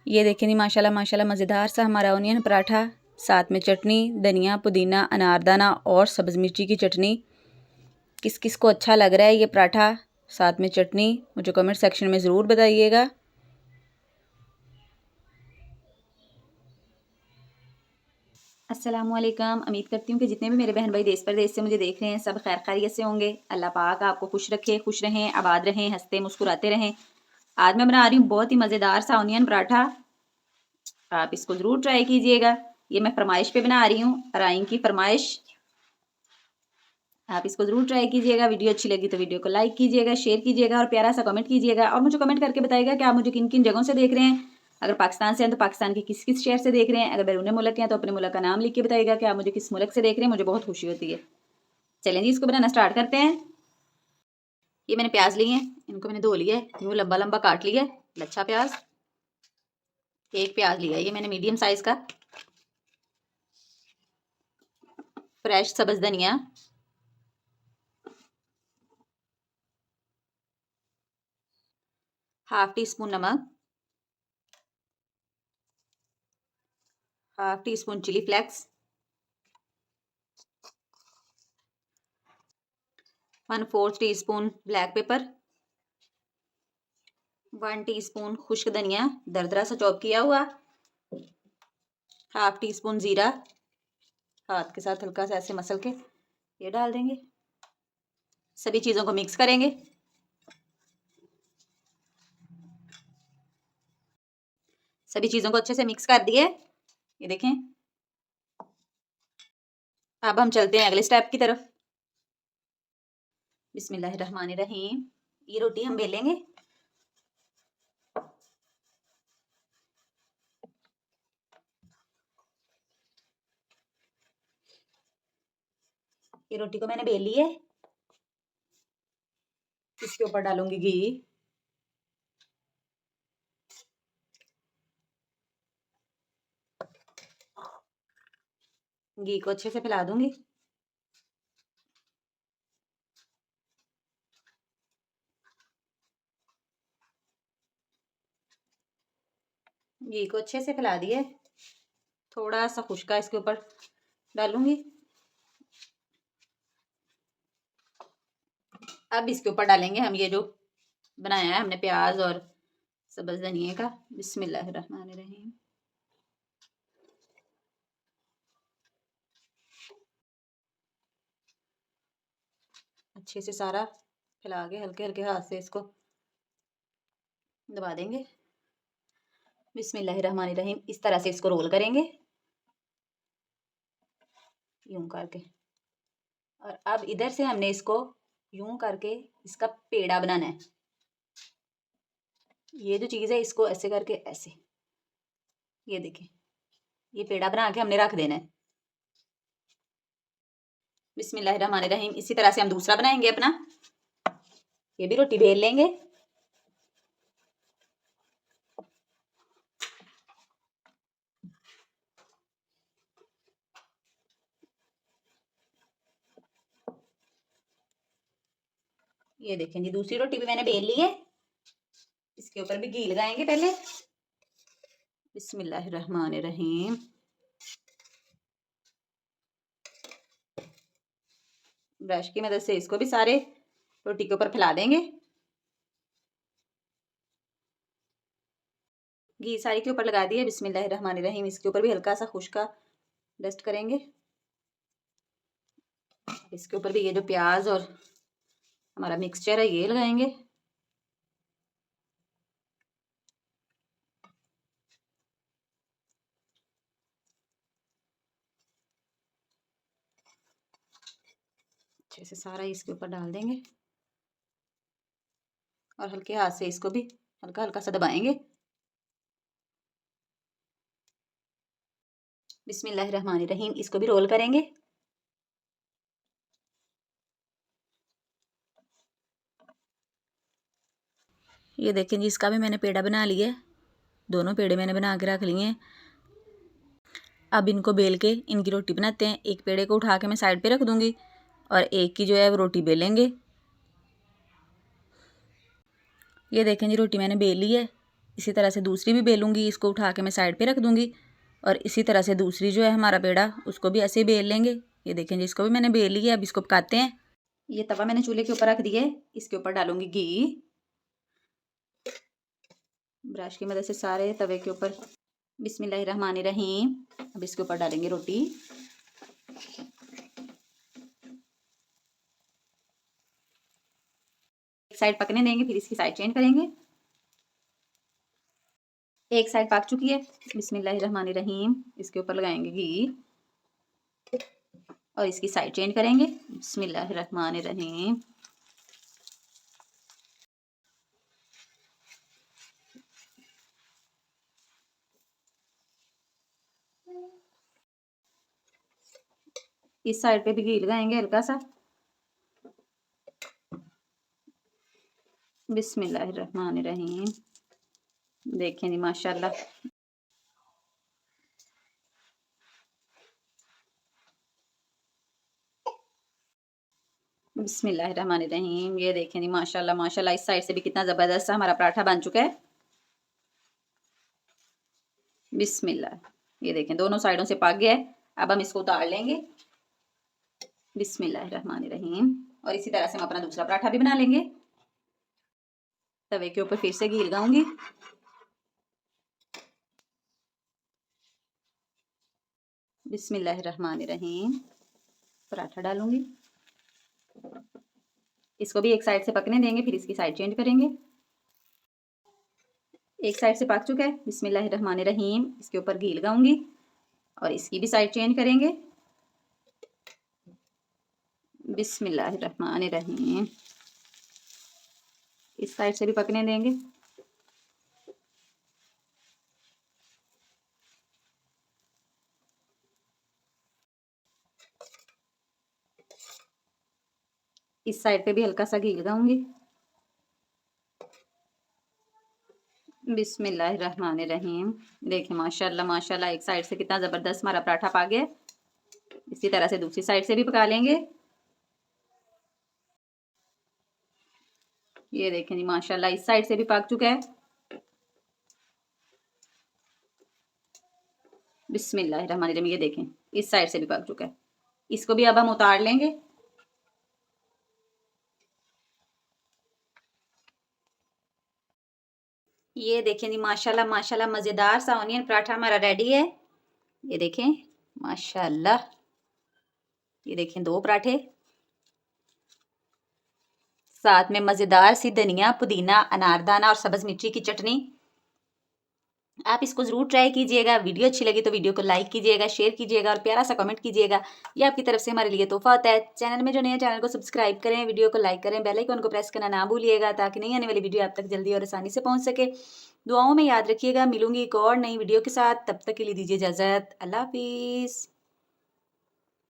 ये देखें जी माशाल्लाह माशाल्लाह मज़ेदार सा हमारा ऑनियन पराठा, साथ में चटनी, धनिया, पुदीना, अनारदाना और सब्ज़ मिर्ची की चटनी। किस किस को अच्छा लग रहा है ये पराठा साथ में चटनी, मुझे कमेंट सेक्शन में ज़रूर बताइएगा। अस्सलामुअलैकुम। उम्मीद करती हूँ कि जितने भी मेरे बहन भाई देश प्रदेश से मुझे देख रहे हैं सब खैर खैरियत से होंगे। अल्लाह पाक आपको खुश रखे, खुश रहें, आबाद रहें, हंसते मुस्कुराते रहें। आज मैं बना रही हूँ बहुत ही मज़ेदार सा ऑनियन पराठा। आप इसको ज़रूर ट्राई कीजिएगा। ये मैं फरमाइश पे बना रही हूँ, अराइन की फरमाइश। आप इसको ज़रूर ट्राई कीजिएगा। वीडियो अच्छी लगी तो वीडियो को लाइक कीजिएगा, शेयर कीजिएगा और प्यारा सा कमेंट कीजिएगा। और मुझे कमेंट करके बताइएगा कि आप मुझे किन किन जगहों से देख रहे हैं। अगर पाकिस्तान से हैं तो पाकिस्तान के किस किस शहर से देख रहे हैं। अगर बैरून मुल्क के हैं तो अपने मुल्क का नाम लिख के बताइएगा कि आप मुझे किस मुल्क से देख रहे हैं। मुझे बहुत खुशी होती है। चलें जी इसको बनाना स्टार्ट करते हैं। ये मैंने प्याज लिए हैं, इनको मैंने धो लिया है, यूँ लंबा लंबा काट लिया है लच्छा प्याज। एक प्याज लिया है ये मैंने मीडियम साइज का। फ्रेश सब्ज धनिया, हाफ टी स्पून नमक, half teaspoon chilli flakes, 1/4 teaspoon black pepper, 1 teaspoon खुश्क धनिया दरदरा सा चॉप किया हुआ, हाफ टी स्पून जीरा, हाथ के साथ हल्का सा ऐसे मसल के ये डाल देंगे। सभी चीज़ों को मिक्स करेंगे। सभी चीज़ों को अच्छे से मिक्स कर दिए, ये देखें। अब हम चलते हैं अगले स्टेप की तरफ। बिस्मिल्लाहिर्रहमानिर्रहीम। ये रोटी हम बेलेंगे। ये रोटी को मैंने बेल ली है। इसके ऊपर डालूंगी घी। घी को अच्छे से फैला दूंगी। घी को अच्छे से फैला दिए। थोड़ा सा खुश्का इसके ऊपर डालूंगी। अब इसके ऊपर डालेंगे हम ये जो बनाया है हमने प्याज और सब्ज धनिया का। बिस्मिल्लाहिर्रहमानिर्रहीम। अच्छे से सारा फैला के हल्के हल्के हाथ से इसको दबा देंगे। बिस्मिल्लाहिर्रहमानिर्रहीम। इस तरह से इसको रोल करेंगे यूं करके। और अब इधर से हमने इसको यूं करके इसका पेड़ा बनाना है। ये जो चीज़ है इसको ऐसे करके ऐसे, ये देखें, ये पेड़ा बना के हमने रख देना है। बिस्मिल्लाहिर्रहमानिर्रहीम। इसी तरह से हम दूसरा बनाएंगे अपना। ये भी रोटी बेल लेंगे। ये देखें जी दूसरी रोटी भी मैंने बेल ली है। इसके ऊपर भी घी लगाएंगे पहले। बिस्मिल्लाहिर्रहमानिर्रहीम। ब्रश की मदद से इसको भी सारे रोटी के ऊपर फैला देंगे। घी सारी के ऊपर लगा दिया। बिस्मिल्लाहिर्रहमानिर्रहीम। इसके ऊपर भी हल्का सा खुश्का डस्ट करेंगे। इसके ऊपर भी ये जो प्याज और हमारा मिक्सचर है ये लगाएंगे। अच्छे से सारा इसके ऊपर डाल देंगे और हल्के हाथ से इसको भी हल्का हल्का सा दबाएंगे। बिस्मिल्लाहिर्रहमानिर्रहीम। इसको भी रोल करेंगे। ये देखें जी इसका भी मैंने पेड़ा बना लिया है। दोनों पेड़े मैंने बना के रख लिए हैं। अब इनको बेल के इनकी रोटी बनाते हैं। एक पेड़े को उठा के मैं साइड पे रख दूंगी और एक की जो है वो रोटी बेलेंगे। ये देखें जी रोटी मैंने बेल ली है। इसी तरह से दूसरी भी बेलूँगी, इसको उठा के मैं साइड पे रख दूँगी। और इसी तरह से दूसरी जो है हमारा पेड़ा, उसको भी ऐसे ही बेल लेंगे। ये देखें जी, इसको भी मैंने बेल लिया। अब इसको पकाते हैं। ये तवा मैंने चूल्हे के ऊपर रख दिया है। इसके ऊपर डालूंगी घी। ब्रश की मदद से सारे तवे के ऊपर बिस्मिल्लाहिर्रहमानिर्रहीम। अब इसके ऊपर डालेंगे रोटी। एक साइड पकने देंगे, फिर इसकी साइड चेंज करेंगे। एक साइड पक चुकी है। बिस्मिल्लाहिर्रहमानिर्रहीम। इसके ऊपर लगाएंगे घी और इसकी साइड चेंज करेंगे। बिस्मिल्लाहिर्रहमानिर्रहीम। इस साइड पे भी घी लगाएंगे हल्का सा। बिस्मिल्लाहिर्रहमानिर्रहीम। देखें जी माशाल्लाह। बिस्मिल्लाहिर्रहमानिर्रहीम। ये देखें जी माशाल्लाह माशाल्लाह। इस साइड से भी कितना ज़बरदस्त हमारा पराठा बन चुका है। बिस्मिल्लाह। ये देखें दोनों साइडों से पक गया है। अब हम इसको उतार लेंगे। बिस्मिल्लाहिर्रहमानिर्रहीम। और इसी तरह से हम अपना दूसरा पराठा भी बना लेंगे। तवे के ऊपर फिर से घी लगाऊंगी। बिस्मिल्लाहिर्रहमानिर्रहीम। पराठा डालूंगी। इसको भी एक साइड से पकने देंगे, फिर इसकी साइड चेंज करेंगे। एक साइड से पक चुका है। बिस्मिल्लाहिर्रहमानिर्रहीम। इसके ऊपर घी लगाऊंगी और इसकी भी साइड चेंज करेंगे। बिस्मिल्लाहिर्रहमानिर्रहीम। इस साइड से भी पकने देंगे। इस साइड पे भी हल्का सा घी लगाऊंगी। बिस्मिल्लाहिर्रहमानिर्रहीम। देखिए माशाल्लाह माशाल्लाह। एक साइड से कितना ज़बरदस्त हमारा पराठा पक गया। इसी तरह से दूसरी साइड से भी पका लेंगे। ये देखें जी माशाल्लाह। इस साइड से भी पक चुका है। बिस्मिल्लाहिर्रहमानिर्रहीम। ये देखें इस साइड से भी पक चुका है। इसको भी अब हम उतार लेंगे। ये देखें जी माशाल्लाह माशाल्लाह। मज़ेदार सा ऑनियन पराठा हमारा रेडी है। ये देखें माशाल्लाह। ये देखें दो पराठे, साथ में मज़ेदार सी धनिया पुदीना अनारदाना और सब्ज़ मिर्ची की चटनी। आप इसको ज़रूर ट्राई कीजिएगा। वीडियो अच्छी लगी तो वीडियो को लाइक कीजिएगा, शेयर कीजिएगा और प्यारा सा कमेंट कीजिएगा। ये आपकी तरफ से हमारे लिए तोहफा होता है। चैनल में जो नए चैनल को सब्सक्राइब करें, वीडियो को लाइक करें, बेल आइकन को प्रेस करना ना भूलिएगा ताकि नई आने वाली वीडियो आप तक जल्दी और आसानी से पहुँच सके। दुआओं में याद रखिएगा। मिलूंगी एक और नई वीडियो के साथ। तब तक के लिए दीजिए इजाज़त। अल्लाह हाफिज़।